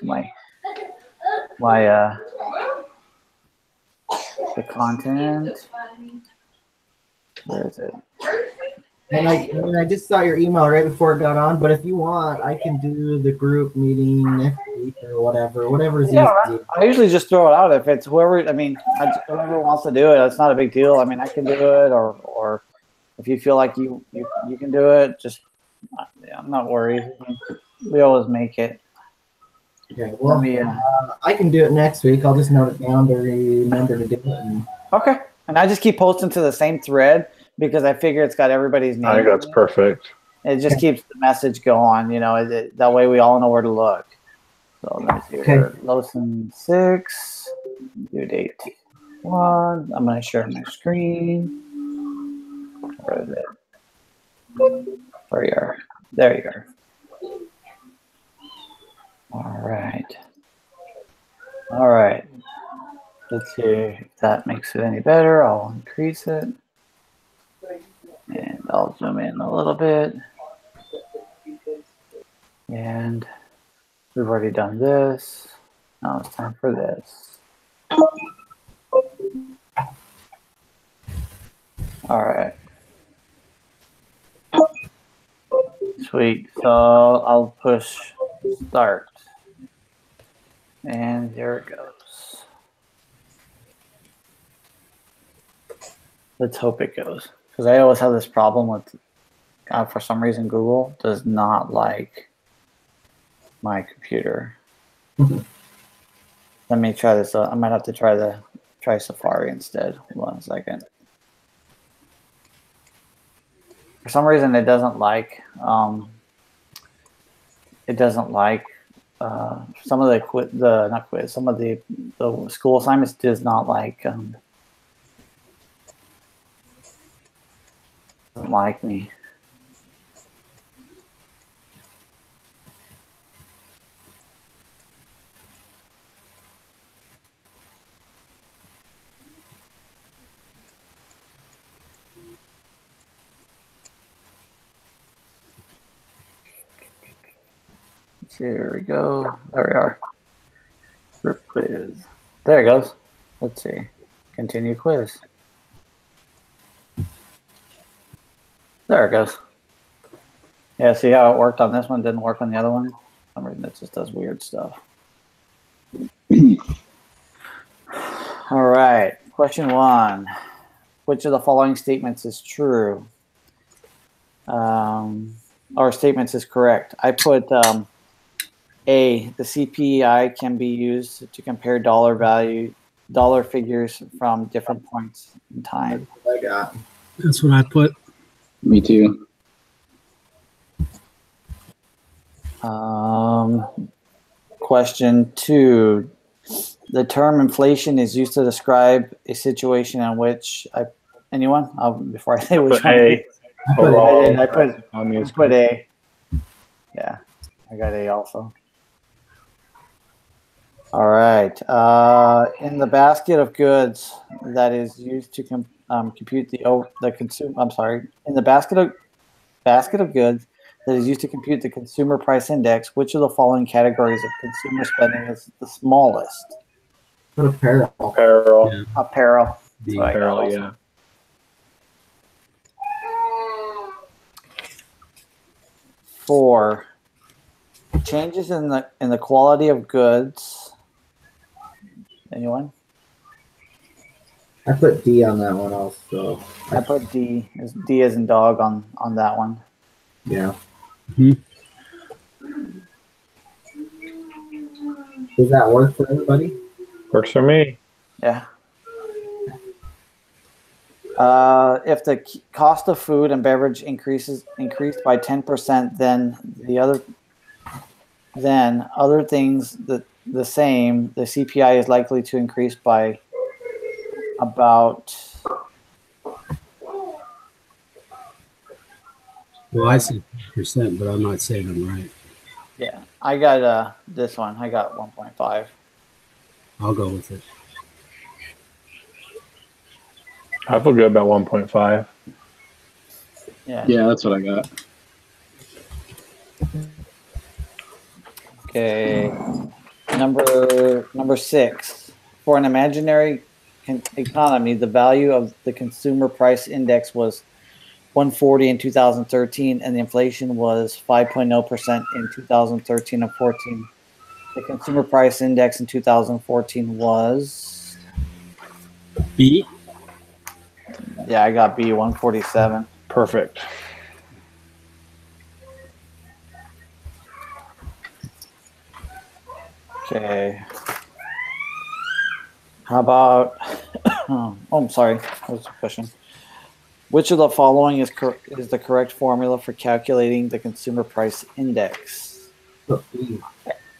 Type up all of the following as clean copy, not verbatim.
to my the content. Where is it? And I just saw your email right before it got on. But if you want, I can do the group meeting next week or whatever's easy. I usually just throw it out if it's whoever. I mean, whoever wants to do it, it's not a big deal. I mean, I can do it, or if you feel like you can do it, just I'm not worried. We always make it. Okay, well, I can do it next week. I'll just note it down to remember to do it. Okay, and I just keep posting to the same thread because I figure it's got everybody's name. I think that's perfect. It just keeps the message going, that way we all know where to look. So let me see here. Lawson 6, due date 1. I'm going to share my screen. Where is it? Where you are? There you are. All right. Let's see if that makes it any better. I'll increase it. And I'll zoom in a little bit. And we've already done this. Now it's time for this. All right. Sweet. So I'll push start. And there it goes. Let's hope it goes. Because I always have this problem with, for some reason, Google does not like my computer. Let me try this. I might have to try Safari instead. Hold on a second. For some reason, it doesn't like some of some of the school assignments does not like doesn't like me. Here we go. There we are. Group quiz. There it goes. Let's see. Continue quiz. There it goes. Yeah, see how it worked on this one? Didn't work on the other one? For some reason it just does weird stuff. All right. Question 1. Which of the following statements is true? Or statements is correct. I put A, the CPI can be used to compare dollar figures from different points in time. I got. That's what I put. Me too. Question 2. The term inflation is used to describe a situation in which anyone? Before I say which one. I put A. Yeah, I got A also. All right. In the basket of goods that is used to compute the consumer. I'm sorry. In the basket of goods that is used to compute the consumer price index, which of the following categories of consumer spending is the smallest? Apparel. Apparel. Apparel. Apparel, yeah. Four. Changes in the quality of goods. Anyone? I put D on that one also. I put D. D as in dog on that one. Yeah. Mm-hmm. Does that work for everybody? Works for me. Yeah. If the cost of food and beverage increased by 10%, then other things the same, the CPI is likely to increase by about. Well, I said %, but I'm not saying I'm right. Yeah, I got this one. I got 1.5. I'll go with it. I feel good about 1.5. Yeah, that's what I got. Okay. Number 6. For an imaginary economy, the value of the consumer price index was 140 in 2013, and the inflation was 5.0% in 2013 and 14. The consumer price index in 2014 was B. Yeah, I got B, 147. Perfect. Okay. How about? Oh, I'm sorry. That was a question. Which of the following is the correct formula for calculating the consumer price index? B.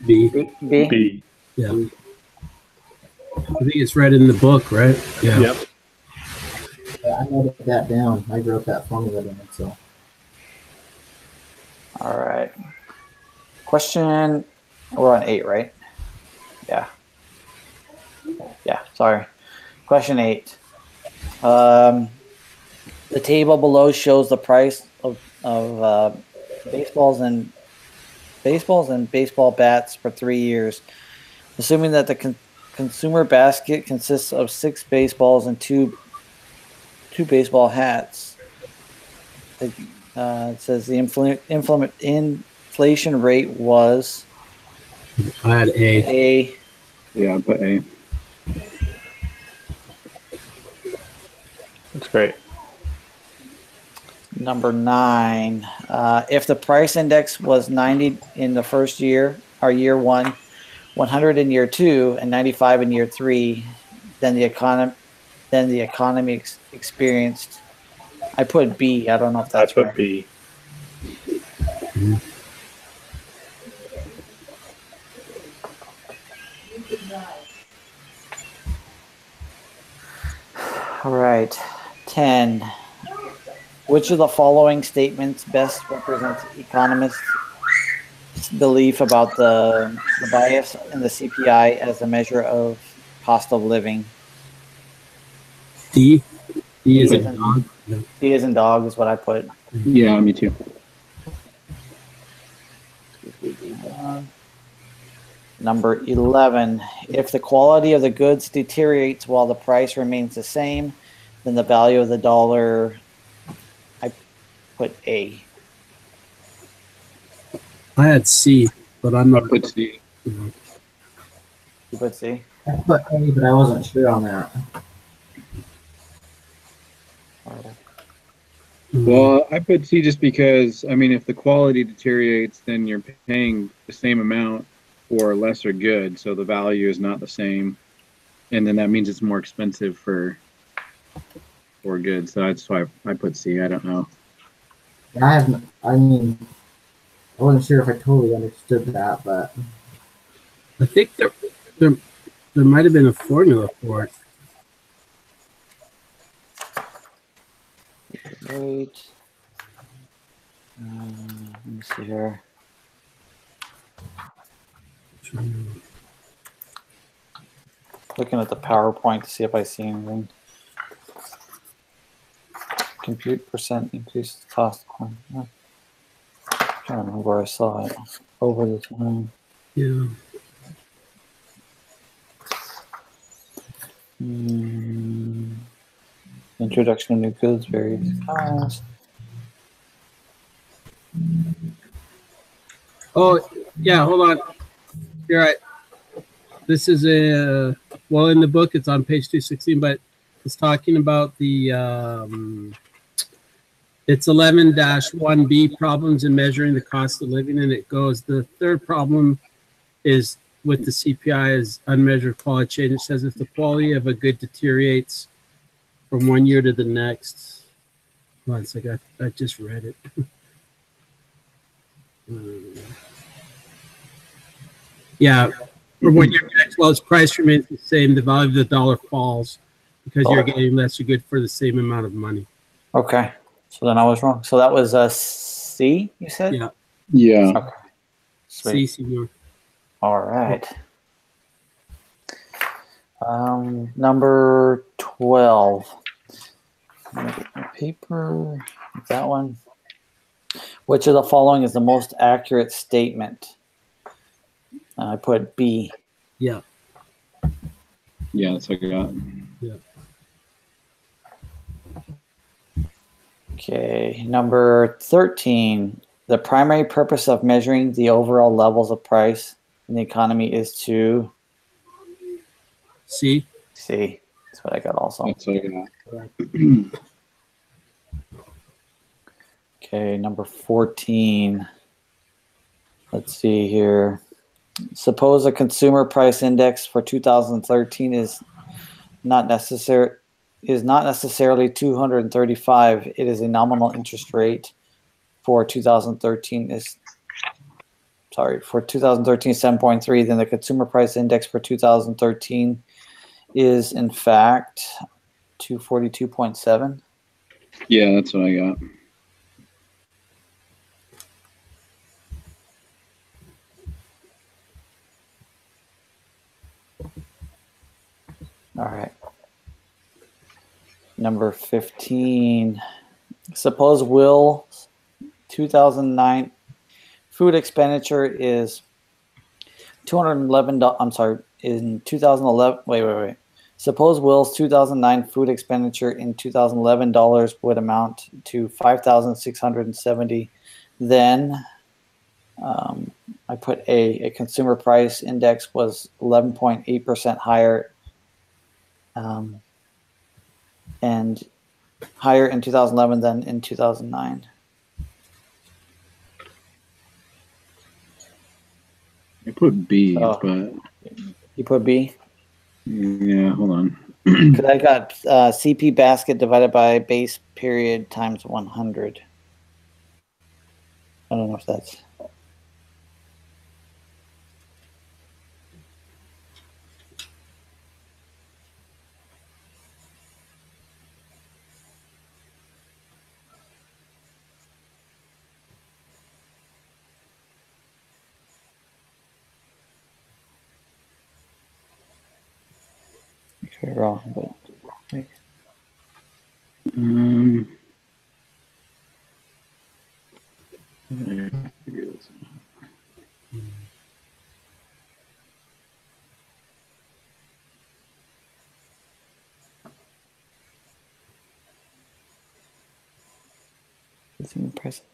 B. B. B. Yeah. I think it's right in the book, right? Yeah. Yep. Yeah, I noted that down. I wrote that formula down. So All right. Question. We're on 8, right? Yeah. Yeah. Sorry. Question 8. The table below shows the price of baseballs and baseball bats for 3 years, assuming that the consumer basket consists of 6 baseballs and two baseball hats. It says the inflation rate was I had A. A. Yeah, I put A. That's great. Number 9. If the price index was 90 in the first year, or year 1, 100 in year 2, and 95 in year 3, then the economy experienced. I put B. I don't know if that's I put right. B. All right. 10. Which of the following statements best represents economists' belief about the bias in the CPI as a measure of cost of living? D. D is D a is in- dog. Yeah. D as in dog is what I put. Yeah, me too. Number 11. If the quality of the goods deteriorates while the price remains the same, then the value of the dollar, I put A. I had C, but I'm I not. put C. You put C? I put A, but I wasn't sure on that. Well, I put C just because, I mean, if the quality deteriorates, then you're paying the same amount for lesser good, so the value is not the same, and then that means it's more expensive for goods. So that's why I put C. I don't know. I wasn't sure if I totally understood that, but I think there might have been a formula for it. Wait. Let me see here. Looking at the PowerPoint to see if I see anything. Compute percent increases cost. I can't remember where I saw it over the time. Yeah. Introduction of new goods varies fast. Oh, yeah. Hold on. You're right. This is in the book it's on page 216, but it's talking about the it's 11-1B problems in measuring the cost of living, and it goes, the third problem is with the CPI is unmeasured quality change. It says if the quality of a good deteriorates from one year to the next. Hold on a second, I just read it. Yeah, from one year to the next, well, its price remains the same. The value of the dollar falls because you're getting lesser good for the same amount of money. Okay, so then I was wrong. So that was C, you said? Yeah. Yeah. Okay. Sweet. C, senor. All right. Number 12. Let me get my paper. That one. Which of the following is the most accurate statement? I put B. Yeah. Yeah, that's what I got. Okay, number 13. The primary purpose of measuring the overall levels of price in the economy is to See? see. That's what I got also. That's what I got. Okay, number 14. Let's see here. Suppose a consumer price index for 2013 is not necessarily 235. It is a nominal interest rate for 2013 is 7.3. Then the consumer price index for 2013 is in fact 242.7. Yeah, that's what I got. All right. Number 15. Suppose Will's 2009 food expenditure is $211. I'm sorry, in 2011. Wait. Suppose Will's 2009 food expenditure in 2011 dollars would amount to 5,670. Then I put a consumer price index was 11.8% higher, and higher in 2011 than in 2009. I put B, Oh. but You put B? yeah, hold on. Because I got CP basket divided by base period times 100. I don't know if that's... Could be wrong, but... It's impressive.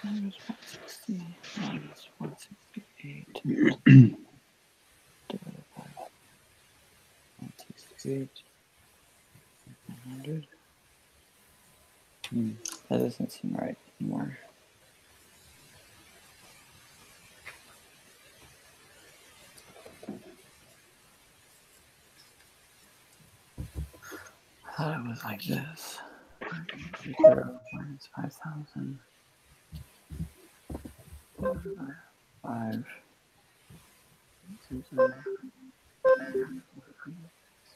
Times 160 minus 168 divided by 168 100. That doesn't seem right anymore. I thought it was like this. Minus 5,000. 5.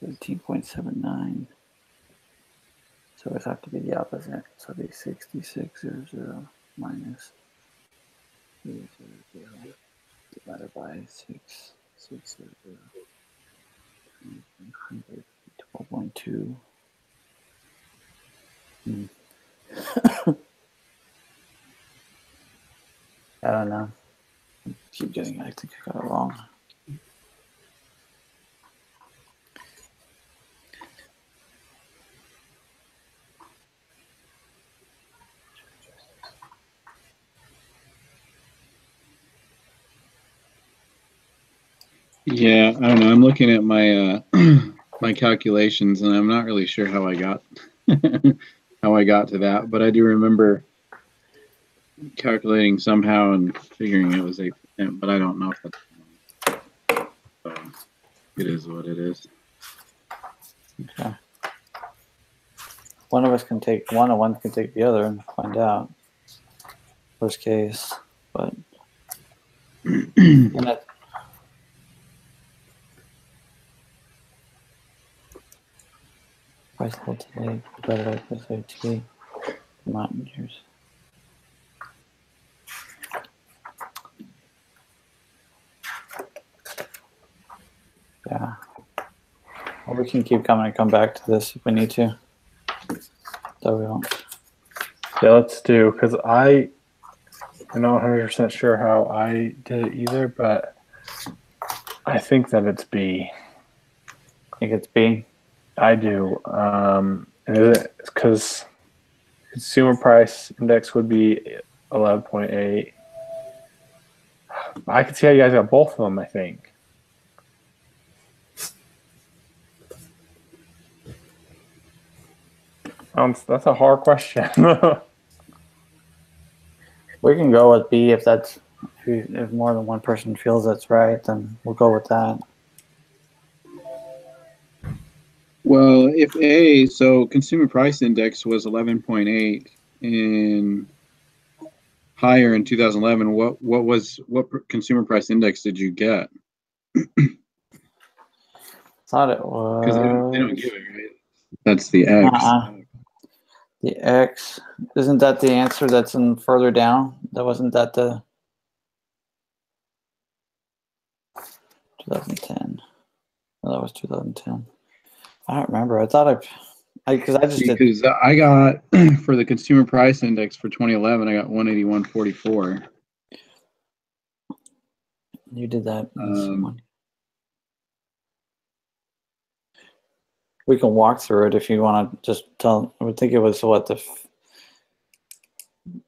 13.79. So it have to be the opposite. So it'd be 6600 minus 300 divided by 600. 12.2. I don't know. I keep getting it. I think I got it wrong. Yeah, I don't know. I'm looking at my my calculations, and I'm not really sure how I got how I got to that. But I do remember calculating somehow and figuring it was 8%. But I don't know if that's so. It is what it is. Okay. One of us can take one, and one can take the other, and find out. Worst case, but. And that, Price hold today divided by price hold today. Mountain years. Yeah. Well, we can keep coming and come back to this if we need to. So we don't. Yeah, let's do, because I'm not 100% sure how I did it either, but I think that it's B. I think it's B. I do. Because consumer price index would be 11.8. I can see how you guys got both of them, I think. That's a hard question. We can go with B if that's if more than one person feels that's right, then we'll go with that. Well, if A, so consumer price index was 11.8 in higher in 2011. What consumer price index did you get? Thought it was. Because they don't give it, right? That's the X. The X. Isn't that the answer that's in further down? That wasn't that the 2010. No, that was 2010. I don't remember. I thought because I just did. Because I got for the consumer price index for 2011, I got 181.44. You did that. In this one. We can walk through it if you want to just tell. I would think it was what the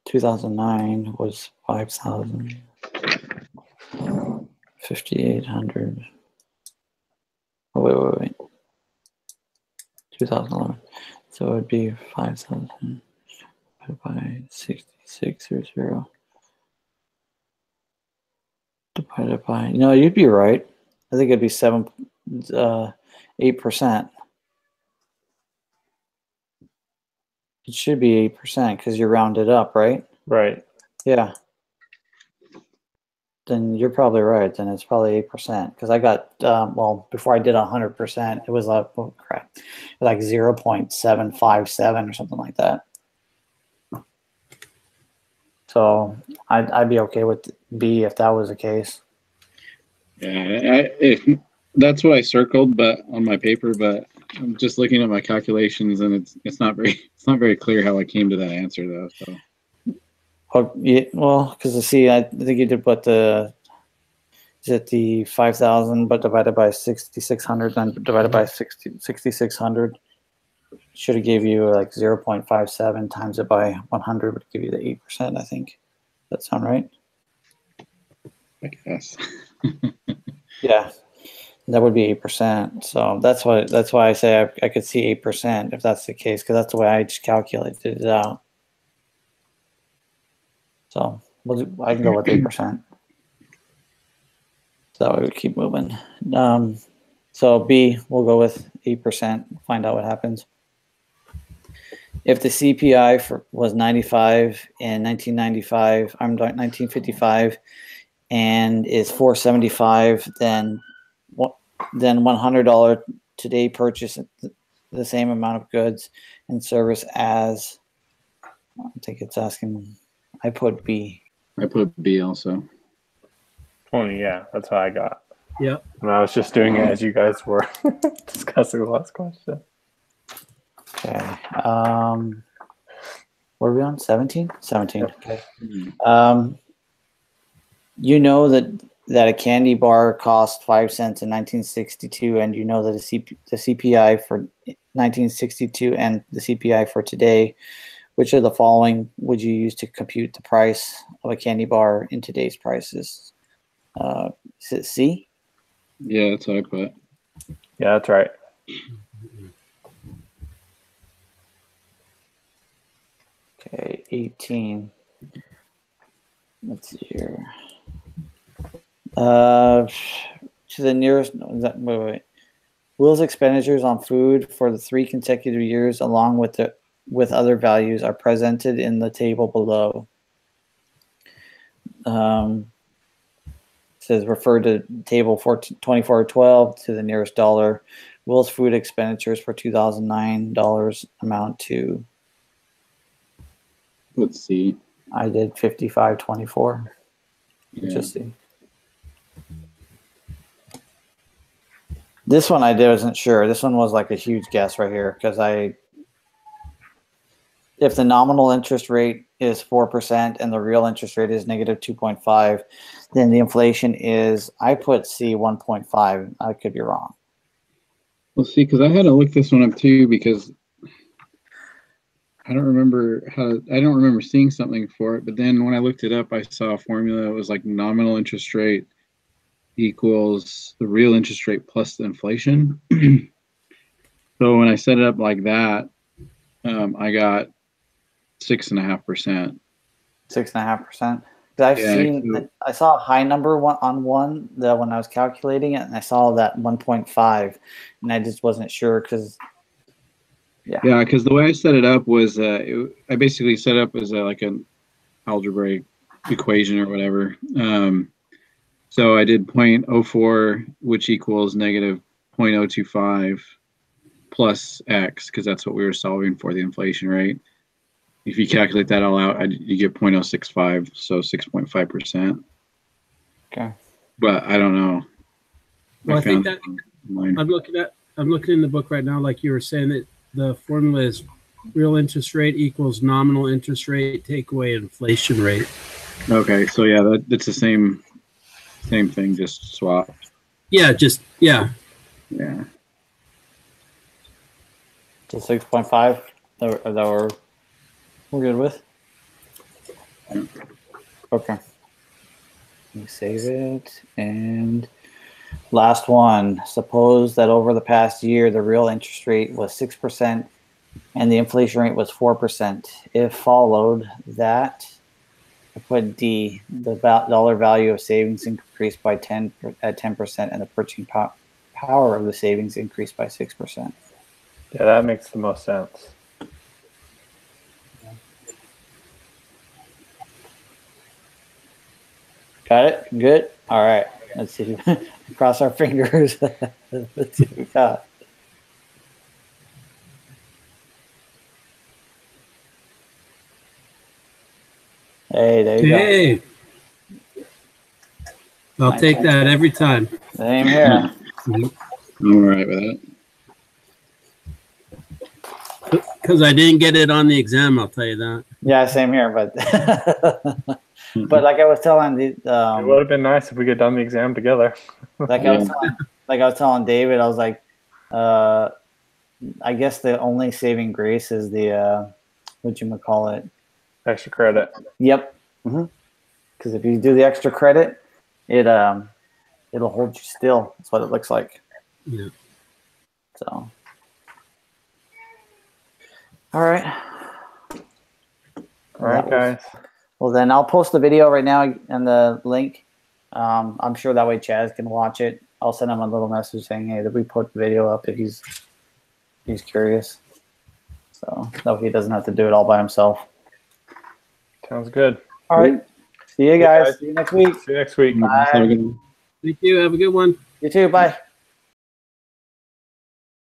2009 was 5,000, 5,800. Oh, wait. 2011. So it would be 5,000 divided by 6600 divided by. You'd be right. I think it'd be 8%. It should be 8% because you rounded up, right? Right. Yeah. Then you're probably right. Then it's probably 8% because I got before I did 100%, it was like like 0.757 or something like that. So I'd be okay with B if that was the case. Yeah, that's what I circled, but on my paper. But I'm just looking at my calculations, and it's not very clear how I came to that answer, though. So. Well, because I think you did put the 5,000, but divided by 6,600, then divided by 6,600. Should have gave you like 0.57 times it by 100 would give you the 8%. I think that sound right? I guess. Yeah, that would be 8%. So that's why I say I could see 8% if that's the case, because that's the way I just calculated it out. So I can go with 8%. So we would keep moving. So B, we'll go with 8%. Find out what happens. If the CPI was 95 in 1955, and is 475, then $100 today purchase the same amount of goods and service as. I think it's asking. I put B. I put B also. 20, yeah, that's what I got. Yeah. And I was just doing it as you guys were discussing the last question. Okay. What are we on? 17? 17. Okay. You know that a candy bar cost 5 cents in 1962, and you know that the CPI for 1962 and the CPI for today. Which of the following would you use to compute the price of a candy bar in today's prices? Is it C? Yeah, that's what I put. Yeah, that's right. Okay, 18. Let's see here. To the nearest. Wait. Will's expenditures on food for the 3 consecutive years, along with other values, are presented in the table below. Says refer to table 2412 to the nearest dollar Will's food expenditures for $2,009 amount to, Let's see. I did 5524. Yeah. Just see. This one I wasn't sure. This one was like a huge guess right here because if the nominal interest rate is 4% and the real interest rate is negative 2.5, then the inflation is, I put C 1.5. I could be wrong. Well, see, because I had to look this one up too because I don't remember seeing something for it. But then when I looked it up, I saw a formula. It was like nominal interest rate equals the real interest rate plus the inflation. So when I set it up like that, I got 6.5%. 6.5%. I saw a high number when I was calculating it, and I saw that 1.5, and I just wasn't sure because. Yeah, because the way I set it up was I basically set it up as like an algebraic equation or whatever. So I did 0.04, which equals negative 0.025 plus x, because that's what we were solving for, the inflation rate. If you calculate that all out, you get 0.065, so 6.5%. Okay. But I don't know. Well, I think found that online. I'm looking in the book right now, like you were saying, that the formula is real interest rate equals nominal interest rate take away inflation rate. Okay, so yeah, that's the same thing, just swapped. Yeah, Yeah. So 6.5 that we're good with. Yeah. Okay. Let me save it. And last one. Suppose that over the past year, the real interest rate was 6% and the inflation rate was 4%. If followed that, I put D, the dollar value of savings increased by 10% and the purchasing power of the savings increased by 6%. Yeah, that makes the most sense. Got it? Good? All right. Let's see. Cross our fingers. Let's see what we got. Hey, there you go. Hey, I'll take that every time. Same here. I'm all right with that. Because I didn't get it on the exam, I'll tell you that. Yeah, same here. But but like I was telling It would have been nice if we could have done the exam together. like I was telling David, I was like, I guess the only saving grace is the whatchamacallit. Extra credit. Yep. Because if you do the extra credit, it'll hold you still. That's what it looks like. Yeah. So. All right. All right, guys. Well, then I'll post the video right now and the link. I'm sure that way Chaz can watch it. I'll send him a little message saying, "Hey, did we put the video up?" If he's curious. So that way he doesn't have to do it all by himself. Sounds good. All right. See you guys. See you next week. See you next week. Bye. Have a good one. Thank you. Have a good one. You too. Bye.